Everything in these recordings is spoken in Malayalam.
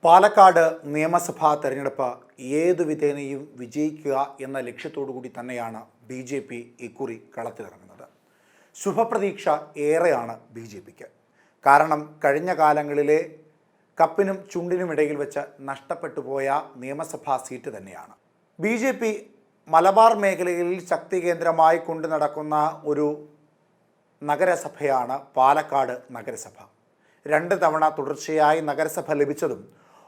പാലക്കാട് നിയമസഭാ തെരഞ്ഞെടുപ്പ് ഏതു വിധേനയും വിജയിക്കുക എന്ന ലക്ഷ്യത്തോടു കൂടി തന്നെയാണ് ബി ജെ പി ഇക്കുറി കളത്തിലിറങ്ങുന്നത്. ശുഭപ്രതീക്ഷ ഏറെയാണ് ബി ജെ പിക്ക്. കാരണം കഴിഞ്ഞ കാലങ്ങളിലെ കപ്പിനും ചുണ്ടിനുമിടയിൽ വെച്ച് നഷ്ടപ്പെട്ടു പോയ നിയമസഭാ സീറ്റ് തന്നെയാണ്. ബി ജെ പി മലബാർ മേഖലയിൽ ശക്തി കേന്ദ്രമായി കൊണ്ടു നടക്കുന്ന ഒരു നഗരസഭയാണ് പാലക്കാട് നഗരസഭ. 2 തവണ തുടർച്ചയായി നഗരസഭ ലഭിച്ചതും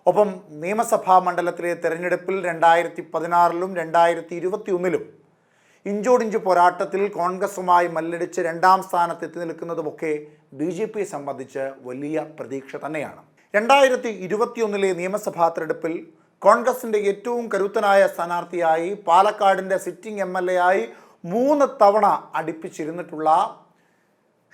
ഒപ്പം നിയമസഭാ മണ്ഡലത്തിലെ തെരഞ്ഞെടുപ്പിൽ 2016-ലും 2021-ലും ഇഞ്ചോടിഞ്ച് പോരാട്ടത്തിൽ കോൺഗ്രസുമായി മല്ലടിച്ച് 2ാം സ്ഥാനത്തെത്തി നിൽക്കുന്നതുമൊക്കെ ബി ജെ പിയെ സംബന്ധിച്ച് വലിയ പ്രതീക്ഷ തന്നെയാണ്. 2021-ലെ നിയമസഭാ തെരഞ്ഞെടുപ്പിൽ കോൺഗ്രസിൻ്റെ ഏറ്റവും കരുത്തനായ സ്ഥാനാർത്ഥിയായി പാലക്കാടിൻ്റെ സിറ്റിംഗ് MLA ആയി 3 തവണ അടുപ്പിച്ചിരുന്നിട്ടുള്ള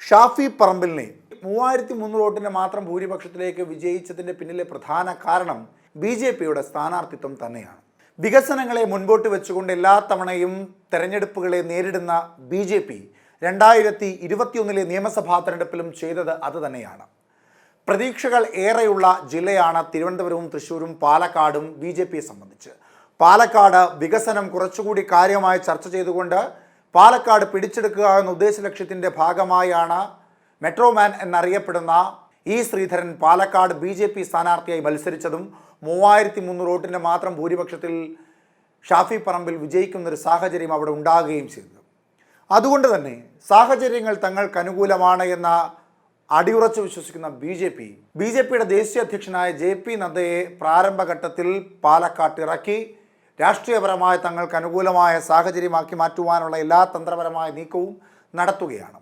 ഷാഫി പറമ്പിലിനെ 3300 വോട്ടിൻ്റെ മാത്രം ഭൂരിപക്ഷത്തിലേക്ക് വിജയിച്ചതിൻ്റെ പിന്നിലെ പ്രധാന കാരണം ബി ജെ പിയുടെ സ്ഥാനാർത്ഥിത്വം തന്നെയാണ്. വികസനങ്ങളെ മുൻപോട്ട് വെച്ചുകൊണ്ട് എല്ലാ തവണയും തെരഞ്ഞെടുപ്പുകളെ നേരിടുന്ന ബി ജെ പി 2021-ലെ നിയമസഭാ തെരഞ്ഞെടുപ്പിലും ചെയ്തത് അതുതന്നെയാണ്. പ്രതീക്ഷകൾ ഏറെയുള്ള ജില്ലയാണ് തിരുവനന്തപുരവും തൃശ്ശൂരും പാലക്കാടും ബി ജെ പിയെ സംബന്ധിച്ച്. പാലക്കാട് വികസനം കുറച്ചുകൂടി കാര്യമായി ചർച്ച ചെയ്തുകൊണ്ട് പാലക്കാട് പിടിച്ചെടുക്കുക എന്ന ഉദ്ദേശ ലക്ഷ്യത്തിൻ്റെ ഭാഗമായാണ് മെട്രോമാൻ എന്നറിയപ്പെടുന്ന E Sreedharan Palakkad B J P സ്ഥാനാർത്ഥിയായി മത്സരിച്ചതും 3300 വോട്ടിൻ്റെ മാത്രം ഭൂരിപക്ഷത്തിൽ ഷാഫി പറമ്പിൽ വിജയിക്കുന്നൊരു സാഹചര്യം അവിടെ ഉണ്ടാകുകയും ചെയ്തു. അതുകൊണ്ട് തന്നെ സാഹചര്യങ്ങൾ തങ്ങൾക്ക് അനുകൂലമാണ് എന്ന അടിയുറച്ച് വിശ്വസിക്കുന്ന ബി ജെ പിയുടെ ദേശീയ അധ്യക്ഷനായ JP നദ്ദയെ പ്രാരംഭഘട്ടത്തിൽ പാലക്കാട്ടിറക്കി രാഷ്ട്രീയപരമായ തങ്ങൾക്ക് അനുകൂലമായ സാഹചര്യമാക്കി മാറ്റുവാനുള്ള എല്ലാ തന്ത്രപരമായ നീക്കവും നടത്തുകയാണ്.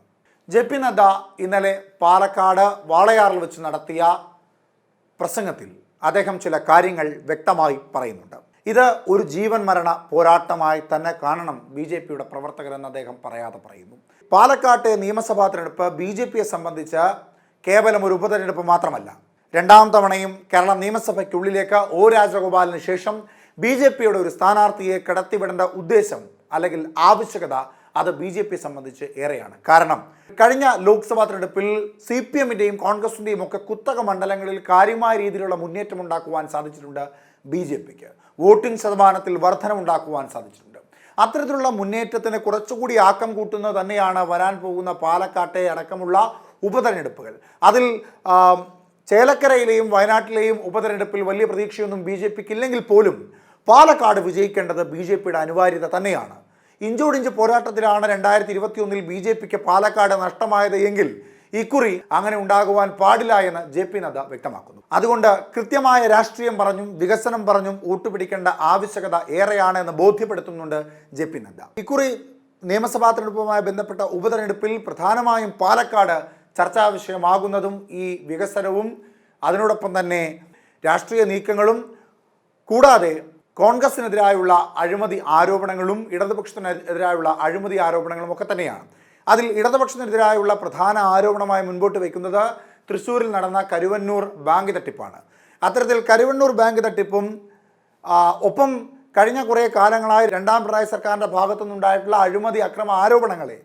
JP നദ്ദ ഇന്നലെ പാലക്കാട് വാളയാറിൽ വെച്ച് നടത്തിയ പ്രസംഗത്തിൽ അദ്ദേഹം ചില കാര്യങ്ങൾ വ്യക്തമായി പറയുന്നുണ്ട്. ഇത് ഒരു ജീവൻ മരണ പോരാട്ടമായി തന്നെ കാണണം ബി ജെ പിയുടെ പ്രവർത്തകരെന്ന് അദ്ദേഹം പറയാതെ പറയുന്നു. പാലക്കാട്ടെ നിയമസഭാ തെരഞ്ഞെടുപ്പ് ബി ജെ പിയെ സംബന്ധിച്ച് കേവലം ഒരു ഉപതെരഞ്ഞെടുപ്പ് മാത്രമല്ല. 2ാം തവണയും കേരള നിയമസഭയ്ക്കുള്ളിലേക്ക് O രാജഗോപാലിന് ശേഷം ബി ജെ പിയുടെ ഒരു സ്ഥാനാർത്ഥിയെ കടത്തിവിടേണ്ട ഉദ്ദേശം അല്ലെങ്കിൽ ആവശ്യകത അത് ബി ജെ പിയെ സംബന്ധിച്ച് ഏറെയാണ്. കാരണം കഴിഞ്ഞ ലോക്സഭാ തെരഞ്ഞെടുപ്പിൽ CPM-ൻ്റെയും കോൺഗ്രസിൻ്റെയും ഒക്കെ കുത്തക മണ്ഡലങ്ങളിൽ കാര്യമായ രീതിയിലുള്ള മുന്നേറ്റം ഉണ്ടാക്കുവാൻ സാധിച്ചിട്ടുണ്ട് ബി ജെ പിക്ക്. വോട്ടിംഗ് ശതമാനത്തിൽ വർധനമുണ്ടാക്കുവാൻ സാധിച്ചിട്ടുണ്ട്. അത്തരത്തിലുള്ള മുന്നേറ്റത്തിന് കുറച്ചുകൂടി ആക്കം കൂട്ടുന്നത് തന്നെയാണ് വരാൻ പോകുന്ന പാലക്കാട്ടെ അടക്കമുള്ള ഉപതെരഞ്ഞെടുപ്പുകൾ. അതിൽ ചേലക്കരയിലെയും വയനാട്ടിലെയും ഉപതെരഞ്ഞെടുപ്പിൽ വലിയ പ്രതീക്ഷയൊന്നും ബി ജെ പിക്ക് ഇല്ലെങ്കിൽ പോലും പാലക്കാട് വിജയിക്കേണ്ടത് ബി ജെ പിയുടെ അനിവാര്യത തന്നെയാണ്. ഇഞ്ചോടിഞ്ച് പോരാട്ടത്തിലാണ് 2021-ൽ ബി ജെ പിക്ക് പാലക്കാട് നഷ്ടമായത് എങ്കിൽ ഇക്കുറി അങ്ങനെ ഉണ്ടാകുവാൻ പാടില്ല എന്ന് JP നദ്ദ വ്യക്തമാക്കുന്നു. അതുകൊണ്ട് കൃത്യമായ രാഷ്ട്രീയം പറഞ്ഞും വികസനം പറഞ്ഞും ഊട്ടുപിടിക്കേണ്ട ആവശ്യകത ഏറെയാണ് എന്ന് ബോധ്യപ്പെടുത്തുന്നുണ്ട് JP നദ്ദ. ഇക്കുറി നിയമസഭാ തെരഞ്ഞെടുപ്പുമായി ബന്ധപ്പെട്ട ഉപതെരഞ്ഞെടുപ്പിൽ പ്രധാനമായും പാലക്കാട് ചർച്ചാ വിഷയമാകുന്നതും ഈ വികസനവും അതിനോടൊപ്പം തന്നെ രാഷ്ട്രീയ നീക്കങ്ങളും കൂടാതെ കോൺഗ്രസിനെതിരായുള്ള അഴിമതി ആരോപണങ്ങളും ഇടതുപക്ഷത്തിനെതിരായുള്ള അഴിമതി ആരോപണങ്ങളും ഒക്കെ തന്നെയാണ്. അതിൽ ഇടതുപക്ഷത്തിനെതിരായുള്ള പ്രധാന ആരോപണമായി മുൻപോട്ട് വയ്ക്കുന്നത് തൃശ്ശൂരിൽ നടന്ന കരുവന്നൂർ ബാങ്ക് തട്ടിപ്പാണ്. അത്തരത്തിൽ കരുവന്നൂർ ബാങ്ക് തട്ടിപ്പും ഒപ്പം കഴിഞ്ഞ കുറേ കാലങ്ങളായി 2ാം പിണറായി സർക്കാരിൻ്റെ ഭാഗത്തുനിന്നുണ്ടായിട്ടുള്ള അഴിമതി അക്രമ ആരോപണങ്ങളെ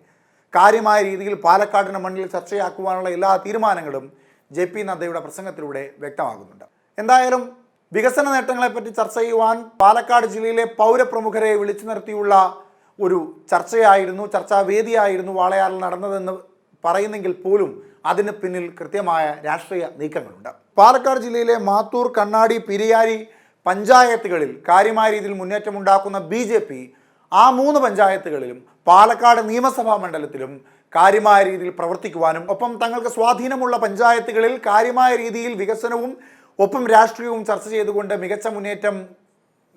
കാര്യമായ രീതിയിൽ പാലക്കാടിൻ്റെ മണ്ണിൽ ചർച്ചയാക്കുവാനുള്ള എല്ലാ തീരുമാനങ്ങളും JP നദ്ദയുടെ പ്രസംഗത്തിലൂടെ വ്യക്തമാകുന്നുണ്ട്. എന്തായാലും വികസന നേട്ടങ്ങളെപ്പറ്റി ചർച്ച ചെയ്യുവാൻ പാലക്കാട് ജില്ലയിലെ പൗരപ്രമുഖരെ വിളിച്ചു നിർത്തിയുള്ള ഒരു ചർച്ചാവേദിയായിരുന്നു വാളയാറിൽ നടന്നതെന്ന് പറയുന്നെങ്കിൽ പോലും അതിന് പിന്നിൽ കൃത്യമായ രാഷ്ട്രീയ നീക്കങ്ങളുണ്ട്. പാലക്കാട് ജില്ലയിലെ മാത്തൂർ, കണ്ണാടി, പെരിയാരി പഞ്ചായത്തുകളിൽ കാര്യമായ രീതിയിൽ മുന്നേറ്റമുണ്ടാക്കുന്ന ബി ജെ പി ആ 3 പഞ്ചായത്തുകളിലും പാലക്കാട് നിയമസഭാ മണ്ഡലത്തിലും കാര്യമായ രീതിയിൽ പ്രവർത്തിക്കുവാനും ഒപ്പം തങ്ങൾക്ക് സ്വാധീനമുള്ള പഞ്ചായത്തുകളിൽ കാര്യമായ രീതിയിൽ വികസനവും ഒപ്പം രാഷ്ട്രീയവും ചർച്ച ചെയ്തുകൊണ്ട് മികച്ച മുന്നേറ്റം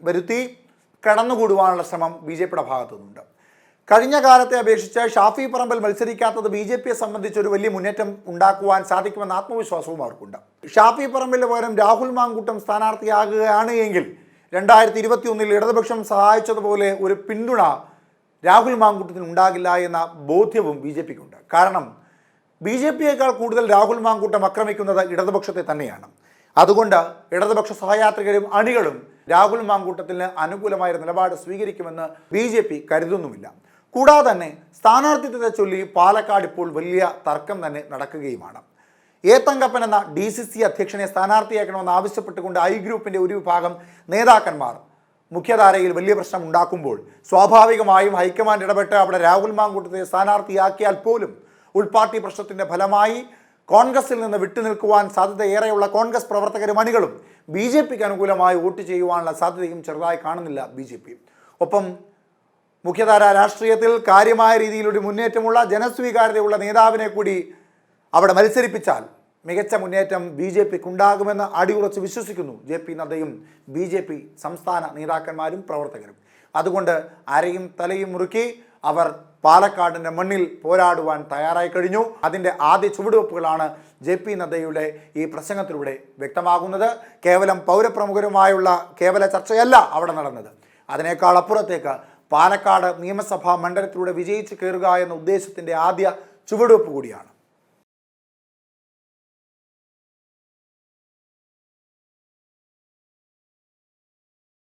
വരുത്തി കടന്നുകൂടുവാനുള്ള ശ്രമം ബി ജെ പിയുടെ ഭാഗത്തു നിന്നുണ്ട്. കഴിഞ്ഞ കാലത്തെ അപേക്ഷിച്ച് ഷാഫി പറമ്പിൽ മത്സരിക്കാത്തത് ബി ജെ പിയെ സംബന്ധിച്ച് ഒരു വലിയ മുന്നേറ്റം ഉണ്ടാക്കുവാൻ സാധിക്കുമെന്ന ആത്മവിശ്വാസവും അവർക്കുണ്ട്. ഷാഫി പറമ്പിലിന് പകരം രാഹുൽ മാങ്കൂട്ടം സ്ഥാനാർത്ഥിയാകുകയാണ് എങ്കിൽ 2021-ൽ ഇടതുപക്ഷം സഹായിച്ചതുപോലെ ഒരു പിന്തുണ രാഹുൽ മാങ്കൂട്ടത്തിന് ഉണ്ടാകില്ല എന്ന ബോധ്യവും ബി ജെ പിക്കുണ്ട്. കാരണം ബി ജെ പിയേക്കാൾ കൂടുതൽ രാഹുൽ മാങ്കൂട്ടം ആക്രമിക്കുന്നത് ഇടതുപക്ഷത്തെ തന്നെയാണ്. അതുകൊണ്ട് ഇടതുപക്ഷ സഹയാത്രികരും അണികളും രാഹുൽ മാങ്കൂട്ടത്തിന് അനുകൂലമായ നിലപാട് സ്വീകരിക്കുമെന്ന് ബി ജെ പി കരുതുന്നുമില്ല. കൂടാതെ തന്നെ സ്ഥാനാർത്ഥിത്വത്തെ ചൊല്ലി പാലക്കാട് ഇപ്പോൾ വലിയ തർക്കം തന്നെ നടക്കുകയുമാണ്. എ തങ്കപ്പൻ എന്ന DCC അധ്യക്ഷനെ സ്ഥാനാർത്ഥിയാക്കണമെന്ന് ആവശ്യപ്പെട്ടുകൊണ്ട് ഐ ഗ്രൂപ്പിൻ്റെ ഒരു വിഭാഗം നേതാക്കന്മാർ മുഖ്യധാരയിൽ വലിയ പ്രശ്നം ഉണ്ടാക്കുമ്പോൾ സ്വാഭാവികമായും ഹൈക്കമാൻഡ് ഇടപെട്ട് അവിടെ രാഹുൽ മാങ്കൂട്ടത്തെ സ്ഥാനാർത്ഥിയാക്കിയാൽ പോലും ഉൾപാർട്ടി പ്രശ്നത്തിൻ്റെ ഫലമായി കോൺഗ്രസിൽ നിന്ന് വിട്ടുനിൽക്കുവാൻ സാധ്യതയേറെയുള്ള കോൺഗ്രസ് പ്രവർത്തകരും അണികളും BJPക്ക് അനുകൂലമായി വോട്ട് ചെയ്യുവാനുള്ള സാധ്യതയും ചെറുതായി കാണുന്നില്ല BJP. ഒപ്പം മുഖ്യധാര രാഷ്ട്രീയത്തിൽ കാര്യമായ രീതിയിലൊരു മുന്നേറ്റമുള്ള ജനസ്വീകാര്യതയുള്ള നേതാവിനെ കൂടി അവിടെ മത്സരിപ്പിച്ചാൽ മികച്ച മുന്നേറ്റം BJPക്ക് ഉണ്ടാകുമെന്ന് അടിയുറച്ച് വിശ്വസിക്കുന്നു JP നദ്ദയും BJP സംസ്ഥാന നേതാക്കന്മാരും പ്രവർത്തകരും. അതുകൊണ്ട് അരയും തലയും മുറുക്കി അവർ പാലക്കാടിൻ്റെ മണ്ണിൽ പോരാടുവാൻ തയ്യാറായി കഴിഞ്ഞു. അതിൻ്റെ ആദ്യ ചുവടുവെപ്പുകളാണ് JP നദ്ദയുടെ ഈ പ്രസംഗത്തിലൂടെ വ്യക്തമാകുന്നത്. കേവലം പൗരപ്രമുഖരുമായുള്ള കേവല ചർച്ചയല്ല അവിടെ നടന്നത്. അതിനേക്കാൾ അപ്പുറത്തേക്ക് പാലക്കാട് നിയമസഭാ മണ്ഡലത്തിലൂടെ വിജയിച്ച് കയറുക എന്ന ഉദ്ദേശത്തിൻ്റെ ആദ്യ ചുവടുവെപ്പ് കൂടിയാണ്.